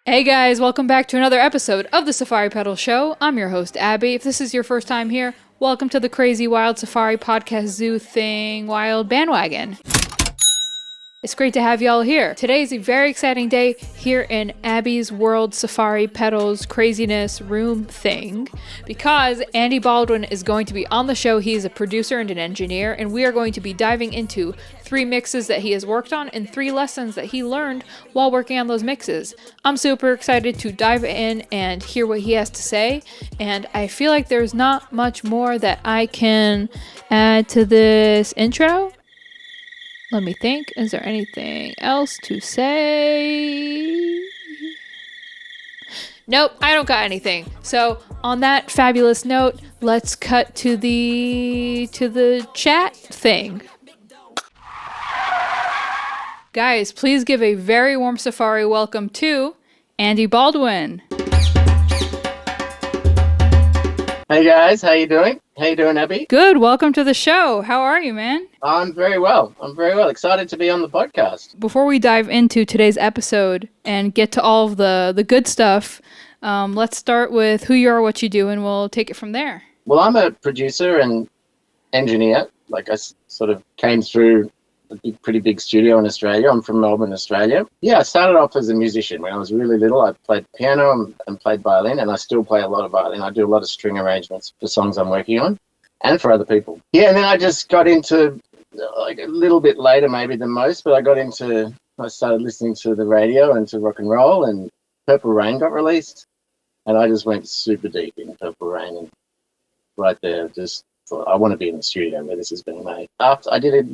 Hey guys, welcome back to another episode of the Safari Pedal Show. I'm your host, Abby. If this is your first time here, welcome to the Crazy Wild Safari Podcast Zoo Thing Wild Bandwagon. It's great to have y'all here. Today is a very exciting day here in Abby's World Safari Pedals Craziness Room thing because Andy Baldwin is going to be on the show. He is a producer and an engineer, and we are going to be diving into 3 mixes that he has worked on and 3 lessons that he learned while working on those mixes. I'm super excited to dive in and hear what he has to say, and I feel like there's not much more that I can add to this intro. Let me think. Is there anything else to say? Nope, I don't got anything. So on that fabulous note, let's cut to the chat thing. Guys, please give a very warm Safari welcome to Andy Baldwin. Hey guys, how you doing? How you doing, Abby? Good, welcome to the show. How are you, man? I'm very well. Excited to be on the podcast. Before we dive into today's episode and get to all of the good stuff, let's start with who you are, what you do, and we'll take it from there. Well, I'm a producer and engineer. Like I sort of came through a pretty big studio in Australia. I'm from Melbourne, Australia. Yeah, I started off as a musician. When I was really little, I played piano and played violin, and I still play a lot of violin. I do a lot of string arrangements for songs I'm working on and for other people. Yeah, and then I just got into, like a little bit later maybe than most, but I started listening to the radio and to rock and roll, and Purple Rain got released, and I just went super deep in Purple Rain, and right there just thought, I want to be in the studio where this is being made. After I did a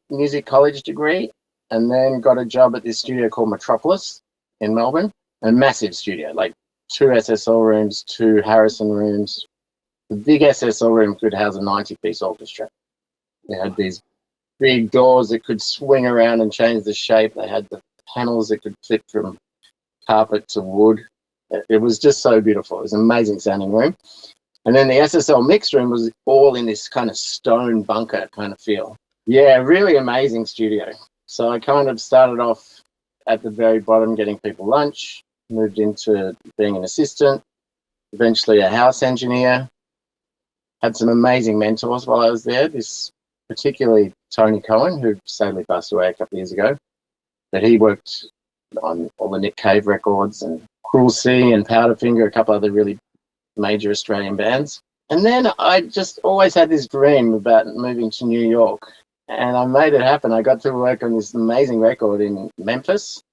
music college degree, and then got a job at this studio called Metropolis in Melbourne, a massive studio, like 2 SSL rooms, 2 Harrison rooms. The big SSL room could house a 90-piece orchestra. They had these big doors that could swing around and change the shape. They had the panels that could flip from carpet to wood. It was just so beautiful. It was an amazing sounding room. And then the SSL mix room was all in this kind of stone bunker kind of feel. Yeah, really amazing studio. So I kind of started off at the very bottom getting people lunch, moved into being an assistant, eventually a house engineer. Had some amazing mentors while I was there, this particularly Tony Cohen, who sadly passed away a couple of years ago. But he worked on all the Nick Cave records and Cruel Sea and Powderfinger, a couple other really major Australian bands. And then I just always had this dream about moving to New York. And I made it happen. I got to work on this amazing record in Memphis,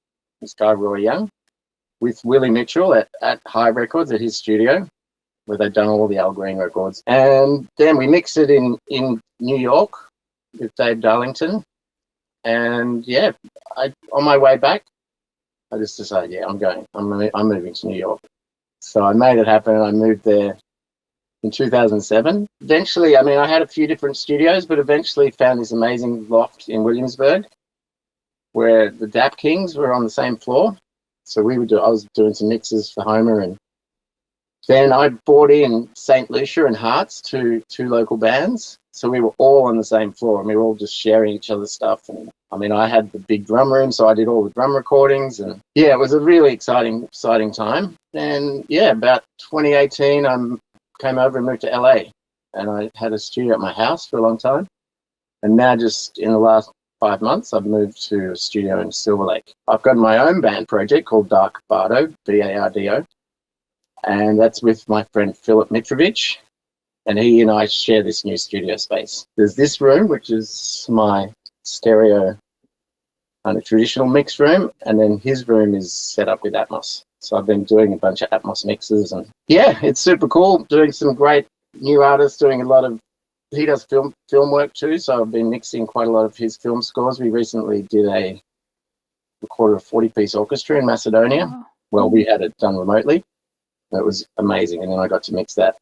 this guy Roy Young, with Willie Mitchell at High Records at his studio, where they'd done all the Al Green records. And then we mixed it in New York with Dave Darlington. And yeah, on my way back, I just decided, yeah, I'm moving to New York. So I made it happen, and I moved there in 2007. Eventually, I had a few different studios, but eventually found this amazing loft in Williamsburg where the DAP Kings were on the same floor. So I was doing some mixes for Homer, and then I brought in St. Lucia and Hearts, two local bands. So we were all on the same floor, and we were all just sharing each other's stuff. And I had the big drum room, so I did all the drum recordings, and yeah, it was a really exciting time. And yeah, about 2018, I came over and moved to LA, and I had a studio at my house for a long time. And now just in the last 5 months, I've moved to a studio in Silver Lake. I've got my own band project called Dark Bardo, Bardo, and that's with my friend Philip Mitrovic, and he and I share this new studio space. There's this room, which is my stereo kind of traditional mix room, and then his room is set up with Atmos. So I've been doing a bunch of Atmos mixes, and yeah, it's super cool. Doing some great new artists, he does film work too, so I've been mixing quite a lot of his film scores. We recently recorded a 40-piece orchestra in Macedonia. Wow. Well, we had it done remotely. It was amazing, and then I got to mix that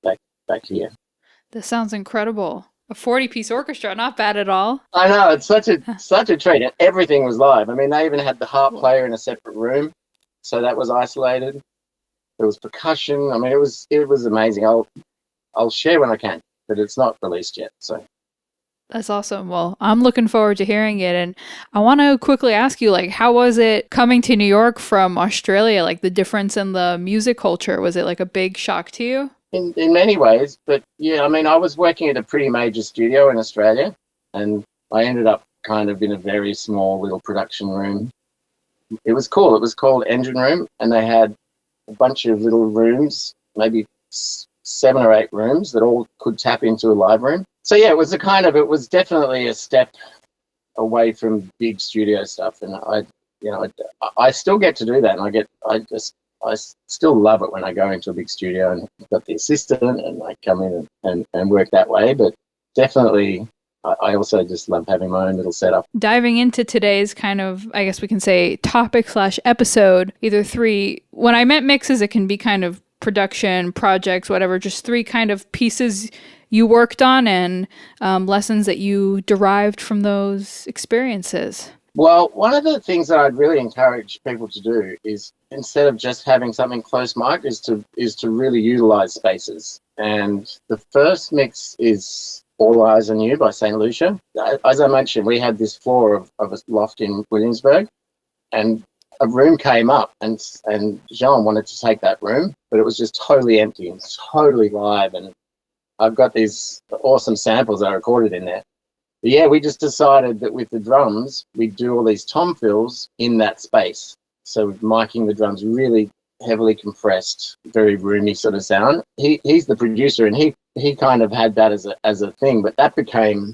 back here. That sounds incredible. A 40-piece orchestra, not bad at all. I know, it's such a treat, and everything was live. They even had the harp player in a separate room. So that was isolated. There was percussion. It was amazing. I'll share when I can, but it's not released yet. So That's awesome. Well, I'm looking forward to hearing it. And I want to quickly ask you, like, how was it coming to New York from Australia? Like, the difference in the music culture, was it like a big shock to you? In many ways. But yeah, I mean, I was working at a pretty major studio in Australia, and I ended up kind of in a very small little production room. It was cool. It was called Engine Room, and they had a bunch of little rooms, maybe 7 or 8 rooms that all could tap into a live room. So yeah, it was definitely a step away from big studio stuff, and I still get to do that, and I still love it when I go into a big studio and I've got the assistant and I come in and work that way. But definitely, I also just love having my own little setup. Diving into today's kind of, I guess we can say, topic/episode, either three. When I meant mixes, it can be kind of production, projects, whatever, just three kind of pieces you worked on and lessons that you derived from those experiences. Well, one of the things that I'd really encourage people to do is, instead of just having something close mic, is to really utilize spaces. And the first mix is All Eyes on You by St. Lucia. As I mentioned, we had this floor of a loft in Williamsburg, and a room came up, and Jean wanted to take that room, but it was just totally empty and totally live. And I've got these awesome samples I recorded in there. But yeah, we just decided that with the drums, we'd do all these tom fills in that space. So miking the drums really heavily compressed, very roomy sort of sound. He's the producer, and he kind of had that as a thing, but that became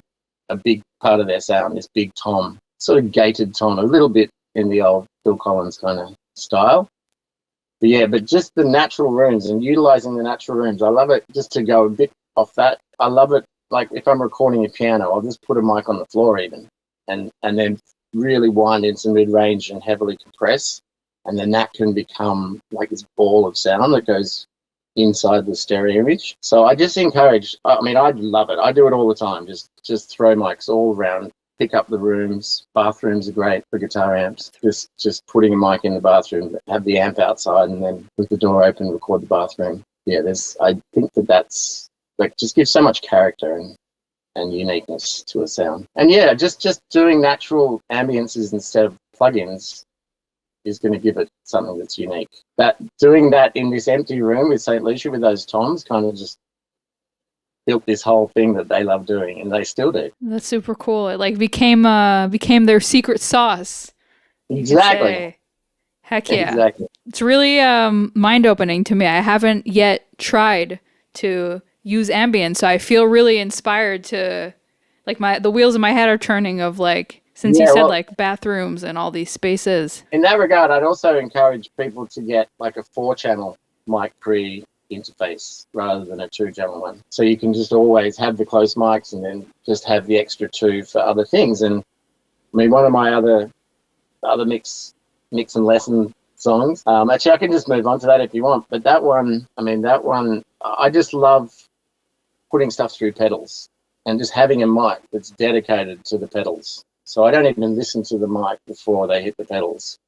a big part of their sound, this big tom, sort of gated tom, a little bit in the old Phil Collins kind of style. But yeah, but just the natural rooms and utilizing the natural rooms. I love it. Just to go a bit off that, I love it. Like if I'm recording a piano, I'll just put a mic on the floor even, and then really wind in some mid-range and heavily compress, and then that can become like this ball of sound that goes inside the stereo image. So I just encourage, I mean, I love it. I do it all the time. Just throw mics all around, pick up the rooms. Bathrooms are great for guitar amps. Just putting a mic in the bathroom, have the amp outside, and then with the door open, record the bathroom. Yeah, I think that's like just gives so much character and uniqueness to a sound. And yeah, just doing natural ambiences instead of plugins is going to give it something that's unique. That doing that in this empty room with St. Lucia with those toms kind of just built this whole thing that they love doing, and they still do. That's super cool. It like became their secret sauce. Exactly. Heck yeah. Exactly. It's really mind-opening to me. I haven't yet tried to use ambient, so I feel really inspired to, like, the wheels in my head are turning of, like, since you said like bathrooms and all these spaces. In that regard, I'd also encourage people to get like a 4-channel mic pre interface rather than a 2-channel one, so you can just always have the close mics and then just have the extra 2 for other things. And I mean, one of my other mix and lesson songs, actually I can just move on to that if you want, but that one I just love putting stuff through pedals and just having a mic that's dedicated to the pedals. So I don't even listen to the mic before they hit the pedals.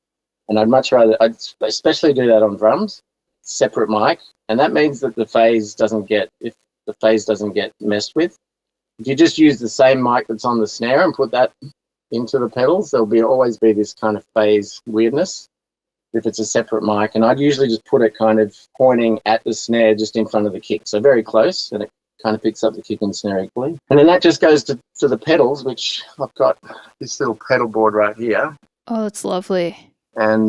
And I'd especially do that on drums, separate mic. And that means that the phase doesn't get messed with. If you just use the same mic that's on the snare and put that into the pedals, there'll always be this kind of phase weirdness if it's a separate mic. And I'd usually just put it kind of pointing at the snare just in front of the kick, so very close, and it kind of picks up the kick and snare equally. And then that just goes to the pedals, which I've got this little pedal board right here. Oh, that's lovely. And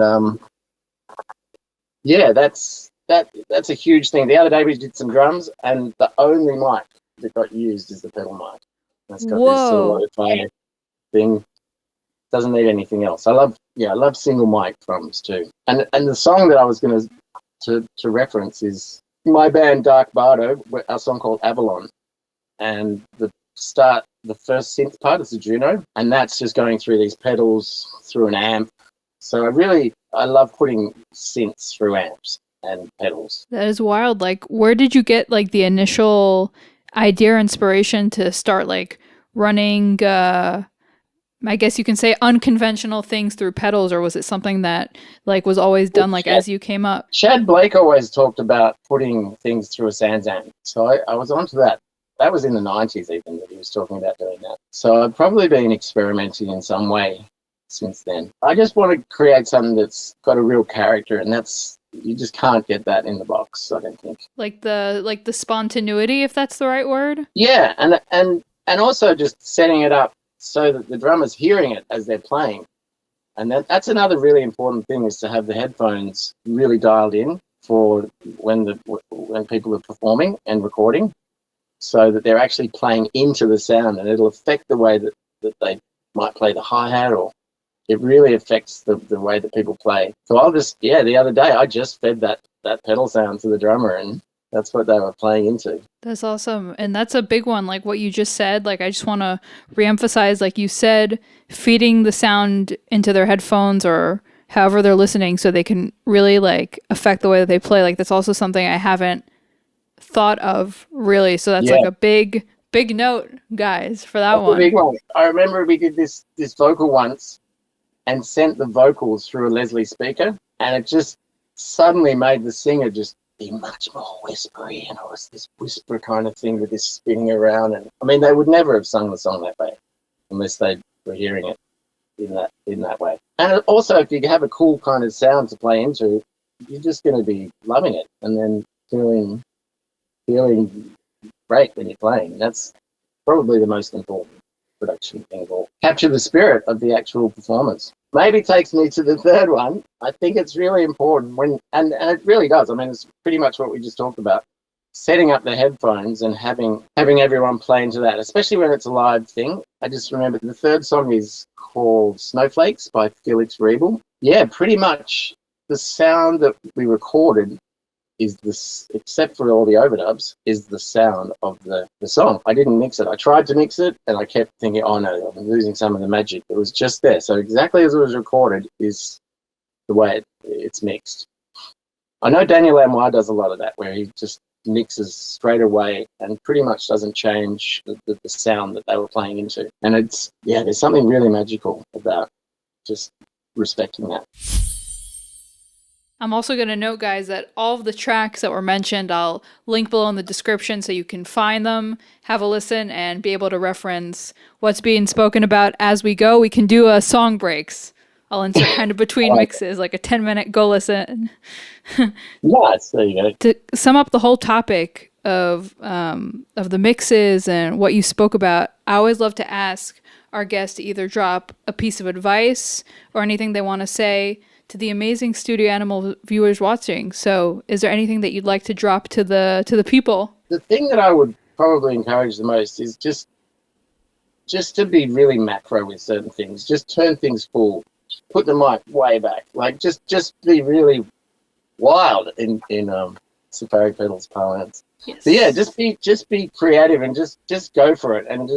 yeah, that's a huge thing. The other day we did some drums, and the only mic that got used is the pedal mic. That's got this sort of lo-fi thing. Doesn't need anything else. I love single mic drums too. And the song that I was going to reference is my band Dark Bardo, a song called Avalon, and the first synth part is the Juno, and that's just going through these pedals through an amp. So I love putting synths through amps and pedals. That is wild. Like, where did you get like the initial idea or inspiration to start like running I guess you can say unconventional things through pedals, or was it something that like was always done like as you came up? Chad Blake always talked about putting things through a Sands amp, so I was onto that that was in the 90s even that he was talking about doing that. So I've probably been experimenting in some way since then. I just want to create something that's got a real character, and you just can't get that in the box, I don't think. Like the spontaneity, if that's the right word. Yeah, and also just setting it up so that the drummer's hearing it as they're playing. And that's another really important thing, is to have the headphones really dialed in for when people are performing and recording, so that they're actually playing into the sound, and it'll affect the way that they might play the hi-hat, or it really affects the way that people play. So the other day I just fed that pedal sound to the drummer, and that's what they were playing into. That's awesome. And that's a big one, like what you just said. Like, I just want to reemphasize, like you said, feeding the sound into their headphones or however they're listening so they can really like affect the way that they play. Like, that's also something I haven't thought of really. So that's like a big note, guys, for that one. A big one. I remember we did this vocal once and sent the vocals through a Leslie speaker, and it just suddenly made the singer just be much more whispery, and it was this whisper kind of thing with this spinning around. And I mean, they would never have sung the song that way unless they were hearing it in that way. And also, if you have a cool kind of sound to play into, you're just going to be loving it, and then feeling great when you're playing. That's probably the most important production thing of all. Capture the spirit of the actual performance. Maybe takes me to the third one. I think it's really important and it really does. I mean, it's pretty much what we just talked about. Setting up the headphones and having everyone play into that, especially when it's a live thing. I just remember the third song is called Snowflakes by Felix Rebel. Yeah, pretty much the sound that we recorded is this, except for all the overdubs, is the sound of the song. I didn't mix it. I tried to mix it, and I kept thinking, oh no, I'm losing some of the magic. It was just there. So exactly as it was recorded is the way it's mixed. I know Daniel Lanois does a lot of that, where he just mixes straight away and pretty much doesn't change the sound that they were playing into. And there's something really magical about just respecting that. I'm also going to note, guys, that all of the tracks that were mentioned, I'll link below in the description so you can find them, have a listen, and be able to reference what's being spoken about as we go. We can do song breaks. I'll insert kind of between mixes, like a 10-minute go listen. Yes, there you go. To sum up the whole topic of the mixes and what you spoke about, I always love to ask our guests to either drop a piece of advice or anything they want to say to the amazing Studio Animal viewers watching. So is there anything that you'd like to drop to the people? The thing that I would probably encourage the most is just to be really macro with certain things. Just turn things full. Put the mic way back. Like just be really wild in Safari Pedals parlance. Yes. So yeah, just be creative and just go for it, and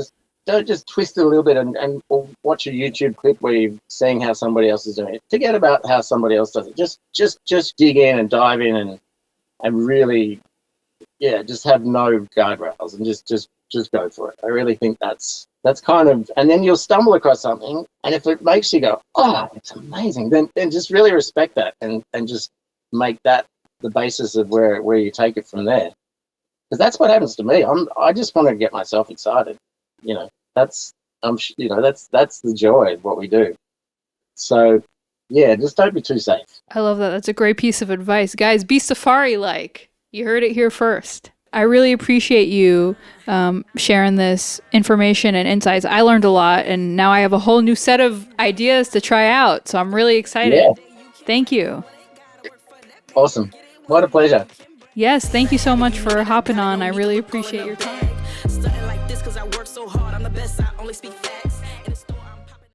don't just twist it a little bit and watch a YouTube clip where you're seeing how somebody else is doing it. Forget about how somebody else does it. Just dig in and dive in and really, just have no guardrails and just go for it. I really think that's kind of, and then you'll stumble across something, and if it makes you go, oh, it's amazing, then just really respect that and just make that the basis of where you take it from there. Because that's what happens to me. I just want to get myself excited. That's the joy of what we do. So yeah, just don't be too safe. I love that. That's a great piece of advice. Guys, be Safari-like. You heard it here first. I really appreciate you sharing this information and insights. I learned a lot, and now I have a whole new set of ideas to try out. So I'm really excited. Yeah. Thank you. Awesome. What a pleasure. Yes, thank you so much for hopping on. I really appreciate your time. Stunting like this 'cause I work so hard. I'm the best. I only speak facts.